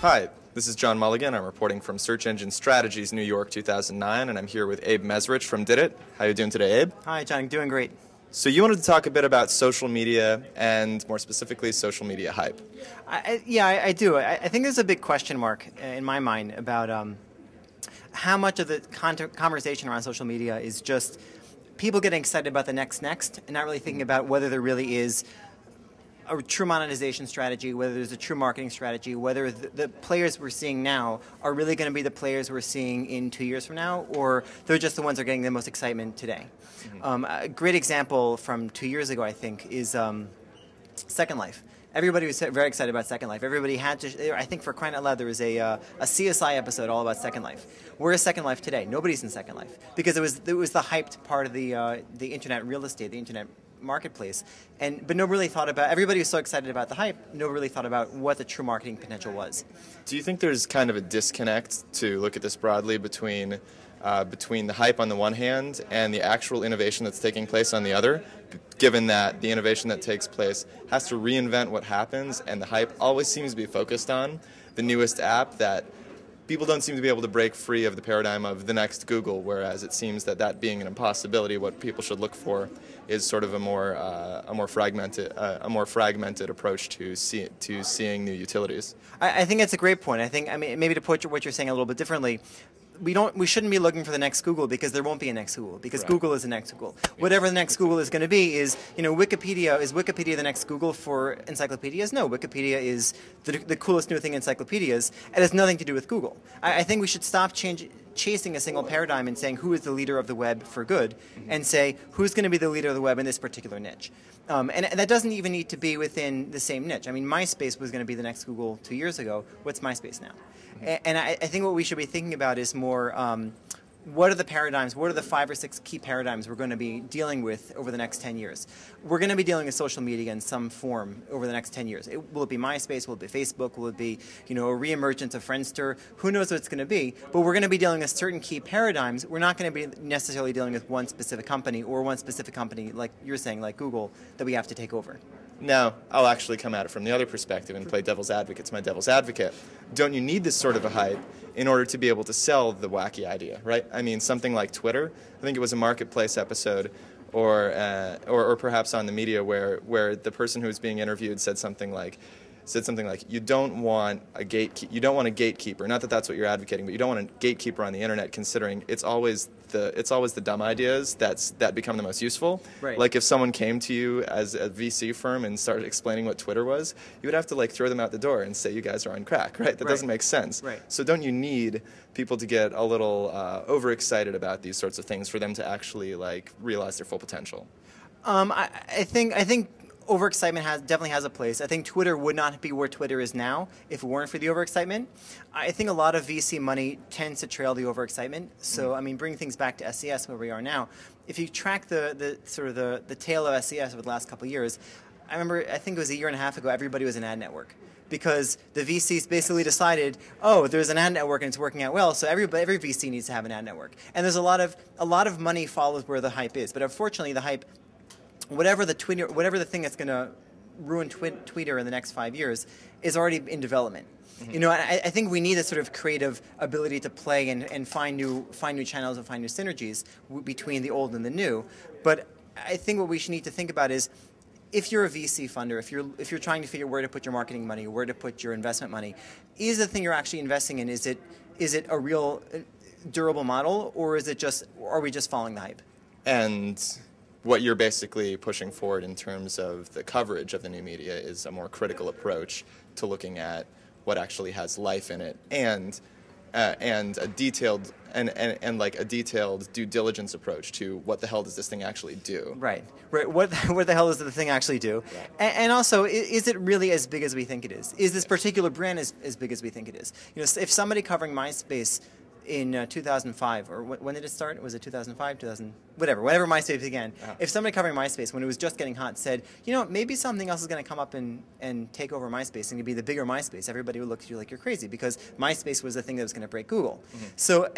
Hi, this is John Mulligan. I'm reporting from Search Engine Strategies New York 2009, and I'm here with Abe Mezrich from Did It. How are you doing today, Abe? Hi, John. Doing great. So you wanted to talk a bit about social media and, more specifically, social media hype. I do. I think there's a big question mark in my mind about how much of the conversation around social media is just people getting excited about the next, and not really thinking about whether there really is a true monetization strategy, whether there's a true marketing strategy, whether the players we're seeing now are really going to be the players we're seeing in 2 years from now, or they're just the ones that are getting the most excitement today. Mm-hmm. A great example from 2 years ago, I think, is Second Life. Everybody was very excited about Second Life. Everybody had to, I think for crying out loud, there was a CSI episode all about Second Life. Where is Second Life today? Nobody's in Second Life. Because it was the hyped part of the internet real estate, the internet marketplace, but nobody really thought about. Everybody was so excited about the hype. Nobody really thought about what the true marketing potential was. Do you think there's kind of a disconnect, to look at this broadly, between the hype on the one hand and the actual innovation that's taking place on the other, given that the innovation that takes place has to reinvent what happens, and the hype always seems to be focused on the newest app that people don't seem to be able to break free of the paradigm of the next Google, whereas it seems that being an impossibility, what people should look for is sort of a more fragmented approach to seeing new utilities. I think that's a great point. I think, maybe to put what you're saying a little bit differently, we shouldn't be looking for the next Google, because there won't be a next Google, because right. Google is the next Google. Whatever the next Google is going to be is, Wikipedia. Is Wikipedia the next Google for encyclopedias? No, Wikipedia is the coolest new thing in encyclopedias. It has nothing to do with Google. I think we should stop chasing a single paradigm and saying who is the leader of the web for good, and say who's going to be the leader of the web in this particular niche. And that doesn't even need to be within the same niche. I mean, MySpace was going to be the next Google 2 years ago. What's MySpace now? And I think what we should be thinking about is more, what are the paradigms, what are the 5 or 6 key paradigms we're going to be dealing with over the next 10 years? We're going to be dealing with social media in some form over the next 10 years. Will it be MySpace? Will it be Facebook? Will it be, a reemergence of Friendster? Who knows what it's going to be? But we're going to be dealing with certain key paradigms. We're not going to be necessarily dealing with one specific company, or one specific company, like you're saying, like Google, that we have to take over. Now, I'll actually come at it from the other perspective and play devil's advocate to my devil's advocate. Don't you need this sort of a hype in order to be able to sell the wacky idea, right? I mean, something like Twitter, I think it was a Marketplace episode, or perhaps on the media where the person who was being interviewed said something like, you don't want a gatekeeper. Not that that's what you're advocating, but you don't want a gatekeeper on the internet, considering it's always the dumb ideas that become the most useful. Right. Like if someone came to you as a VC firm and started explaining what Twitter was, you would have to throw them out the door and say you guys are on crack, right? That right. doesn't make sense. Right. So don't you need people to get a little overexcited about these sorts of things for them to actually realize their full potential? I think overexcitement definitely has a place. I think Twitter would not be where Twitter is now if it weren't for the overexcitement. I think a lot of VC money tends to trail the overexcitement. So, bring things back to SES where we are now. If you track the tail of SES over the last couple of years, I think it was a year and a half ago, everybody was an ad network. Because the VCs basically decided, oh, there's an ad network and it's working out well, so every VC needs to have an ad network. And there's a lot of money follows where the hype is. But unfortunately, the hype, whatever the thing that's going to ruin Twitter in the next 5 years, is already in development. Mm-hmm. I think we need a sort of creative ability to play and find new channels and find new synergies between the old and the new. But I think what we should need to think about is, if you're a VC funder, if you're trying to figure where to put your marketing money, where to put your investment money, is the thing you're actually investing in, is it a real durable model, or are we just following the hype? And what you're basically pushing forward in terms of the coverage of the new media is a more critical approach to looking at what actually has life in it, and a detailed due diligence approach to what the hell does this thing actually do? Right. What the hell does the thing actually do? Right. And also, is it really as big as we think it is? Is this particular brand as big as we think it is? If somebody covering MySpace in 2005, or when did it start? Was it 2005, 2000, whatever MySpace began. If somebody covering MySpace, when it was just getting hot, said, maybe something else is going to come up and take over MySpace and be the bigger MySpace, everybody would look at you like you're crazy, because MySpace was the thing that was going to break Google. Mm-hmm. So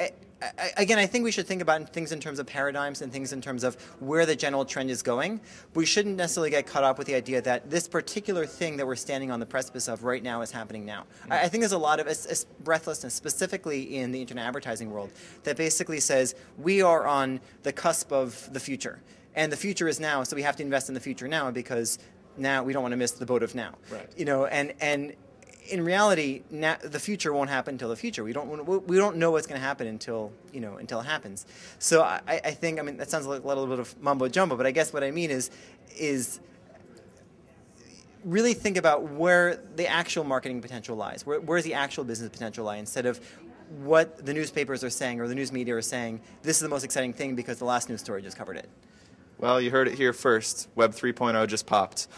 Again, I think we should think about things in terms of paradigms and things in terms of where the general trend is going. We shouldn't necessarily get caught up with the idea that this particular thing that we're standing on the precipice of right now is happening now. I think there's a lot of breathlessness, specifically in the internet advertising world, that basically says we are on the cusp of the future. And the future is now, so we have to invest in the future now because now we don't want to miss the boat of now. Right. You know, and in reality, now, the future won't happen until the future. We don't know what's going to happen until it happens. So I think, I mean, that sounds like a little bit of mumbo jumbo, but I guess what I mean is really think about where the actual marketing potential lies. Where's the actual business potential lie, instead of what the newspapers are saying or the news media are saying. This is the most exciting thing because the last news story just covered it. Well, you heard it here first. Web 3.0 just popped.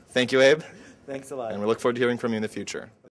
Thank you, Abe. Thanks a lot. And we look forward to hearing from you in the future.